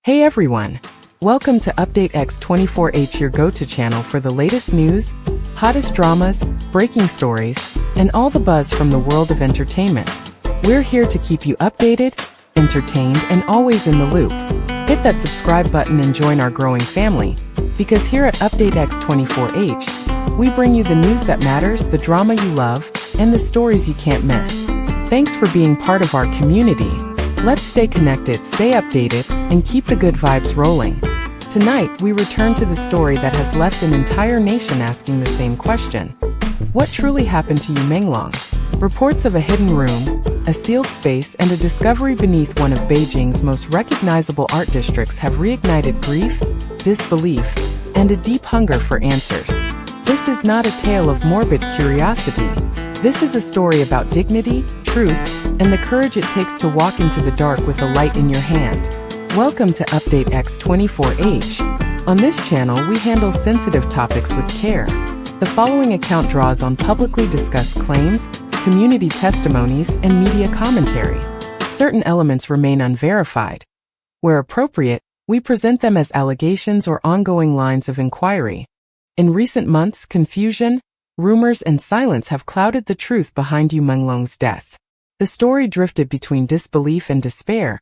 Hey everyone! Welcome to Update X24H, your go-to channel for the latest news, hottest dramas, breaking stories, and all the buzz from the world of entertainment. We're here to keep you updated, entertained, and always in the loop. Hit that subscribe button and join our growing family, because here at Update X24H, we bring you the news that matters, the drama you love, and the stories you can't miss. Thanks for being part of our community. Let's stay connected, stay updated, and keep the good vibes rolling. Tonight, we return to the story that has left an entire nation asking the same question. What truly happened to Yu Menglong? Reports of a hidden room, a sealed space, and a discovery beneath one of Beijing's most recognizable art districts have reignited grief, disbelief, and a deep hunger for answers. This is not a tale of morbid curiosity. This is a story about dignity, truth, and the courage it takes to walk into the dark with a light in your hand. Welcome to Update X24H. On this channel, we handle sensitive topics with care. The following account draws on publicly discussed claims, community testimonies, and media commentary. Certain elements remain unverified. Where appropriate, we present them as allegations or ongoing lines of inquiry. In recent months, confusion, rumors, and silence have clouded the truth behind Yu Menglong's death. The story drifted between disbelief and despair,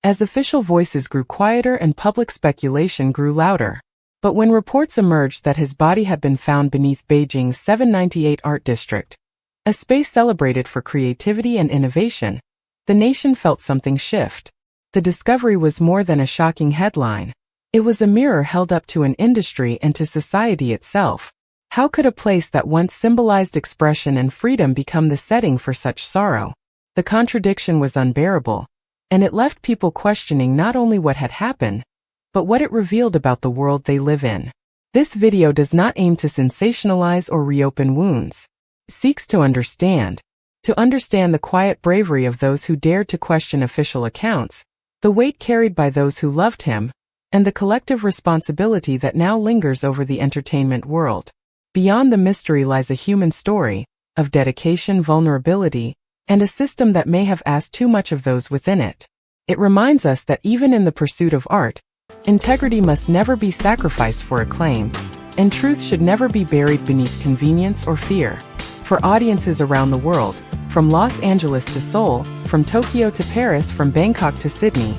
as official voices grew quieter and public speculation grew louder. But when reports emerged that his body had been found beneath Beijing's 798 Art District, a space celebrated for creativity and innovation, the nation felt something shift. The discovery was more than a shocking headline. It was a mirror held up to an industry and to society itself. How could a place that once symbolized expression and freedom become the setting for such sorrow? The contradiction was unbearable, and it left people questioning not only what had happened, but what it revealed about the world they live in. This video does not aim to sensationalize or reopen wounds. It seeks to understand the quiet bravery of those who dared to question official accounts, the weight carried by those who loved him, and the collective responsibility that now lingers over the entertainment world. Beyond the mystery lies a human story, of dedication, vulnerability, and a system that may have asked too much of those within it. It reminds us that even in the pursuit of art, integrity must never be sacrificed for acclaim, and truth should never be buried beneath convenience or fear. For audiences around the world, from Los Angeles to Seoul, from Tokyo to Paris, from Bangkok to Sydney,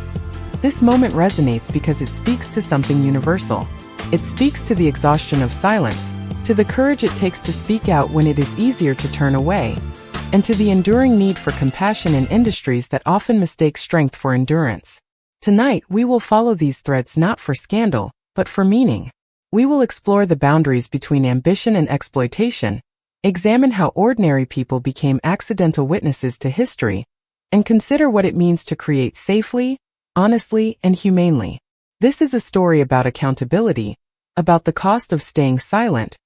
this moment resonates because it speaks to something universal. It speaks to the exhaustion of silence, to the courage it takes to speak out when it is easier to turn away, and to the enduring need for compassion in industries that often mistake strength for endurance. Tonight, we will follow these threads not for scandal, but for meaning. We will explore the boundaries between ambition and exploitation, examine how ordinary people became accidental witnesses to history, and consider what it means to create safely, honestly, and humanely. This is a story about accountability, about the cost of staying silent,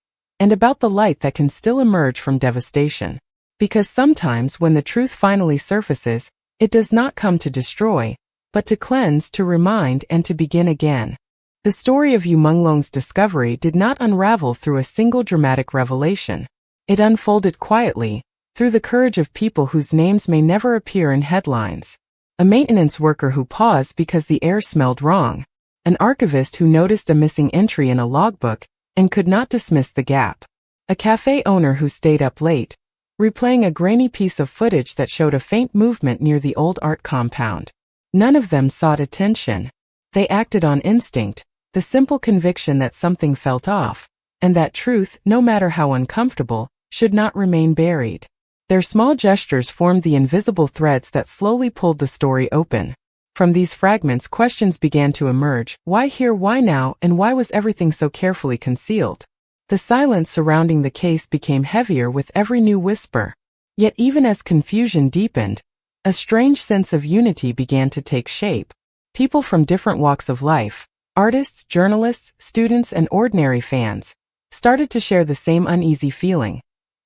and about the light that can still emerge from devastation. Because sometimes when the truth finally surfaces, it does not come to destroy, but to cleanse, to remind, and to begin again. The story of Yu Menglong's discovery did not unravel through a single dramatic revelation. It unfolded quietly, through the courage of people whose names may never appear in headlines. A maintenance worker who paused because the air smelled wrong. An archivist who noticed a missing entry in a logbook and could not dismiss the gap. A cafe owner who stayed up late, replaying a grainy piece of footage that showed a faint movement near the old art compound. None of them sought attention. They acted on instinct, the simple conviction that something felt off, and that truth, no matter how uncomfortable, should not remain buried. Their small gestures formed the invisible threads that slowly pulled the story open. From these fragments, questions began to emerge. Why here, why now, and why was everything so carefully concealed? The silence surrounding the case became heavier with every new whisper. Yet even as confusion deepened, a strange sense of unity began to take shape. People from different walks of life, artists, journalists, students, and ordinary fans, started to share the same uneasy feeling.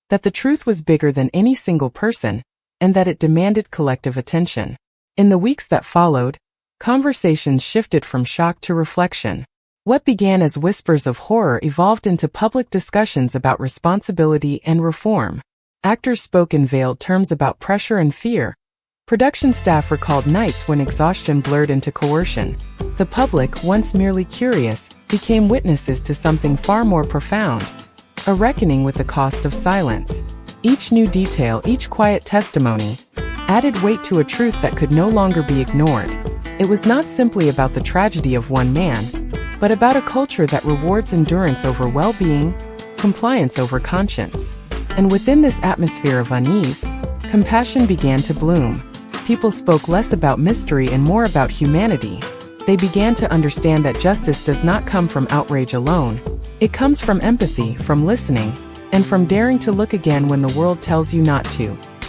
That the truth was bigger than any single person, and that it demanded collective attention. In the weeks that followed, conversations shifted from shock to reflection. What began as whispers of horror evolved into public discussions about responsibility and reform. Actors spoke in veiled terms about pressure and fear, Production staff recalled nights when exhaustion blurred into coercion. The public, once merely curious, became witnesses to something far more profound, a reckoning with the cost of silence. Each new detail, each quiet testimony, added weight to a truth that could no longer be ignored. It was not simply about the tragedy of one man, but about a culture that rewards endurance over well-being, compliance over conscience. And within this atmosphere of unease, compassion began to bloom. People spoke less about mystery and more about humanity. They began to understand that justice does not come from outrage alone. It comes from empathy, from listening, and from daring to look again when the world tells you not to.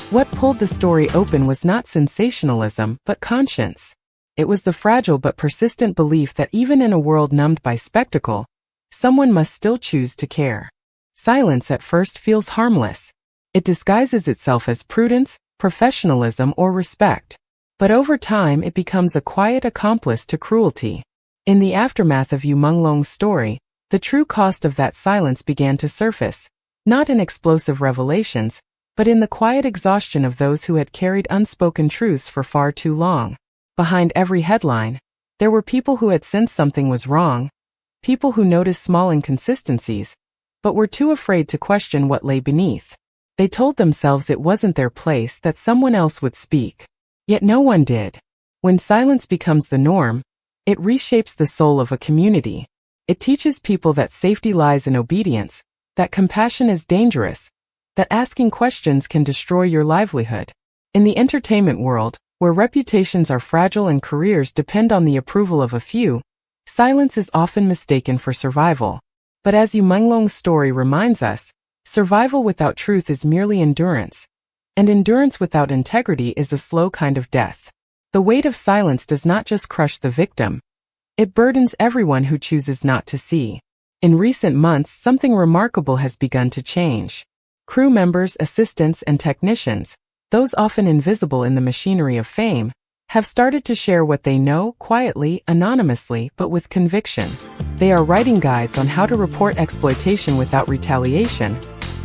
What pulled the story open was not sensationalism, but conscience. It was the fragile but persistent belief that even in a world numbed by spectacle, someone must still choose to care. Silence at first feels harmless. It disguises itself as prudence, professionalism, or respect. But over time it becomes a quiet accomplice to cruelty. In the aftermath of Yu Menglong's story, the true cost of that silence began to surface, not in explosive revelations, but in the quiet exhaustion of those who had carried unspoken truths for far too long. Behind every headline, there were people who had sensed something was wrong, people who noticed small inconsistencies, but were too afraid to question what lay beneath. They told themselves it wasn't their place, that someone else would speak. Yet no one did. When silence becomes the norm, it reshapes the soul of a community. It teaches people that safety lies in obedience, that compassion is dangerous, that asking questions can destroy your livelihood. In the entertainment world, where reputations are fragile and careers depend on the approval of a few, silence is often mistaken for survival. But as Yu Menglong's story reminds us, survival without truth is merely endurance, and endurance without integrity is a slow kind of death. The weight of silence does not just crush the victim, it burdens everyone who chooses not to see. In recent months, something remarkable has begun to change. Crew members, assistants, and technicians, those often invisible in the machinery of fame, have started to share what they know, quietly, anonymously, but with conviction. They are writing guides on how to report exploitation without retaliation,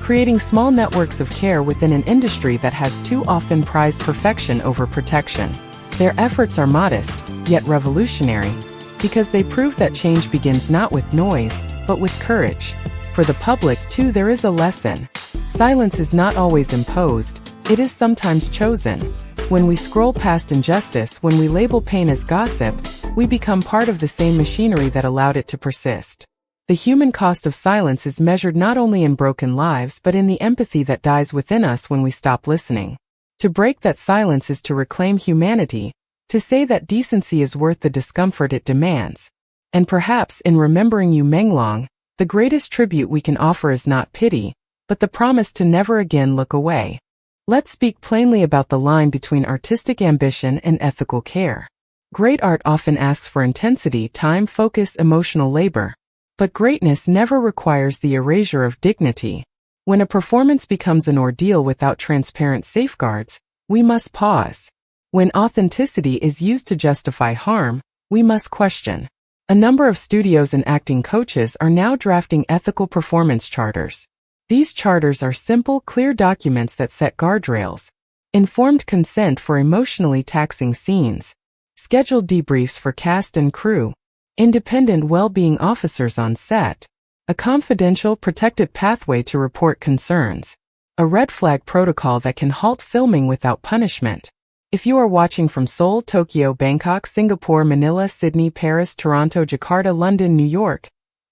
creating small networks of care within an industry that has too often prized perfection over protection. Their efforts are modest, yet revolutionary, because they prove that change begins not with noise, but with courage. For the public, too, there is a lesson. Silence is not always imposed, it is sometimes chosen. When we scroll past injustice, when we label pain as gossip, we become part of the same machinery that allowed it to persist. The human cost of silence is measured not only in broken lives but in the empathy that dies within us when we stop listening. To break that silence is to reclaim humanity, to say that decency is worth the discomfort it demands. And perhaps in remembering Yu Menglong, the greatest tribute we can offer is not pity, but the promise to never again look away. Let's speak plainly about the line between artistic ambition and ethical care. Great art often asks for intensity, time, focus, emotional labor. But greatness never requires the erasure of dignity. When a performance becomes an ordeal without transparent safeguards, we must pause. When authenticity is used to justify harm, we must question. A number of studios and acting coaches are now drafting ethical performance charters. These charters are simple, clear documents that set guardrails. Informed consent for emotionally taxing scenes. Scheduled debriefs for cast and crew. Independent well-being officers on set. A confidential, protected pathway to report concerns. A red flag protocol that can halt filming without punishment. If you are watching from Seoul, Tokyo, Bangkok, Singapore, Manila, Sydney, Paris, Toronto, Jakarta, London, New York,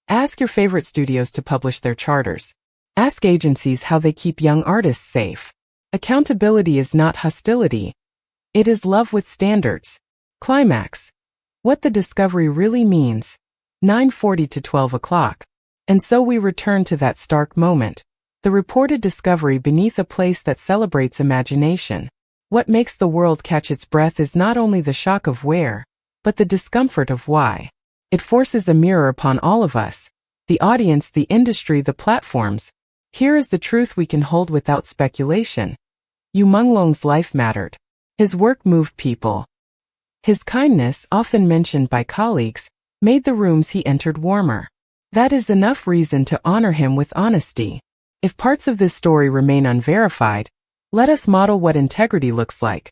ask your favorite studios to publish their charters. Ask agencies how they keep young artists safe. Accountability is not hostility. It is love with standards. Climax. What the discovery really means. 9:40 to 12 o'clock. And so we return to that stark moment. The reported discovery beneath a place that celebrates imagination. What makes the world catch its breath is not only the shock of where, but the discomfort of why. It forces a mirror upon all of us. The audience, the industry, the platforms. Here is the truth we can hold without speculation. Yu Menglong's life mattered. His work moved people. His kindness, often mentioned by colleagues, made the rooms he entered warmer. That is enough reason to honor him with honesty. If parts of this story remain unverified, let us model what integrity looks like.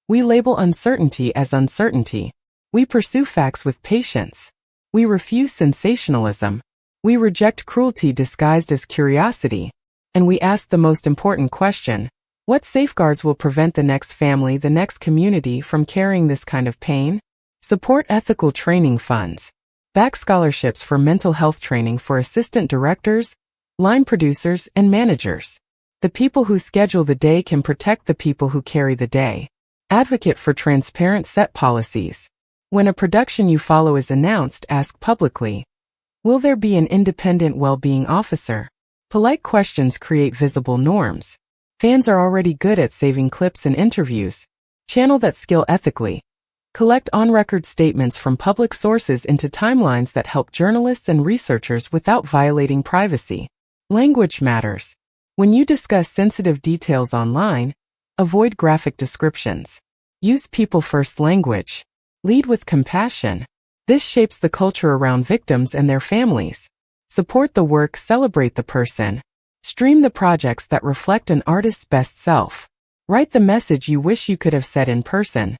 We label uncertainty as uncertainty. We pursue facts with patience. We refuse sensationalism. We reject cruelty disguised as curiosity. And we ask the most important question: what safeguards will prevent the next family, the next community from carrying this kind of pain? Support ethical training funds. Back scholarships for mental health training for assistant directors, line producers, and managers. The people who schedule the day can protect the people who carry the day. Advocate for transparent set policies. When a production you follow is announced, ask publicly: will there be an independent well-being officer? Polite questions create visible norms. Fans are already good at saving clips and interviews. Channel that skill ethically. Collect on-record statements from public sources into timelines that help journalists and researchers without violating privacy. Language matters. When you discuss sensitive details online, avoid graphic descriptions. Use people-first language. Lead with compassion. This shapes the culture around victims and their families. Support the work, celebrate the person. Stream the projects that reflect an artist's best self. Write the message you wish you could have said in person.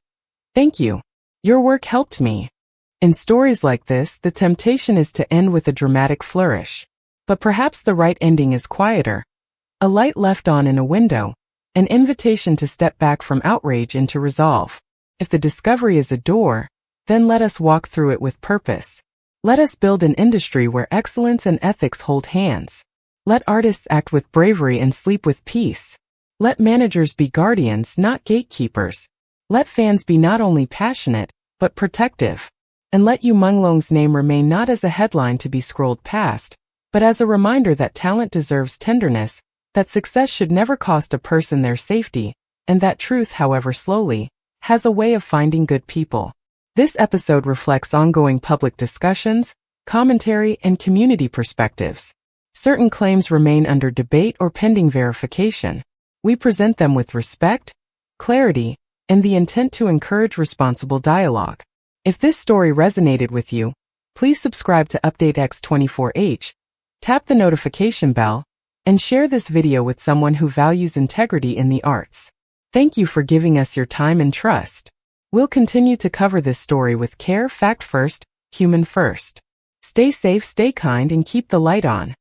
Thank you. Your work helped me. In stories like this, the temptation is to end with a dramatic flourish. But perhaps the right ending is quieter. A light left on in a window. An invitation to step back from outrage into resolve. If the discovery is a door, then let us walk through it with purpose. Let us build an industry where excellence and ethics hold hands. Let artists act with bravery and sleep with peace. Let managers be guardians, not gatekeepers. Let fans be not only passionate, but protective. And let Yu Menglong's name remain not as a headline to be scrolled past, but as a reminder that talent deserves tenderness, that success should never cost a person their safety, and that truth, however slowly, has a way of finding good people. This episode reflects ongoing public discussions, commentary, and community perspectives. Certain claims remain under debate or pending verification. We present them with respect, clarity, and the intent to encourage responsible dialogue. If this story resonated with you, please subscribe to Update X24H, tap the notification bell, and share this video with someone who values integrity in the arts. Thank you for giving us your time and trust. We'll continue to cover this story with care, fact first, human first. Stay safe, stay kind, and keep the light on.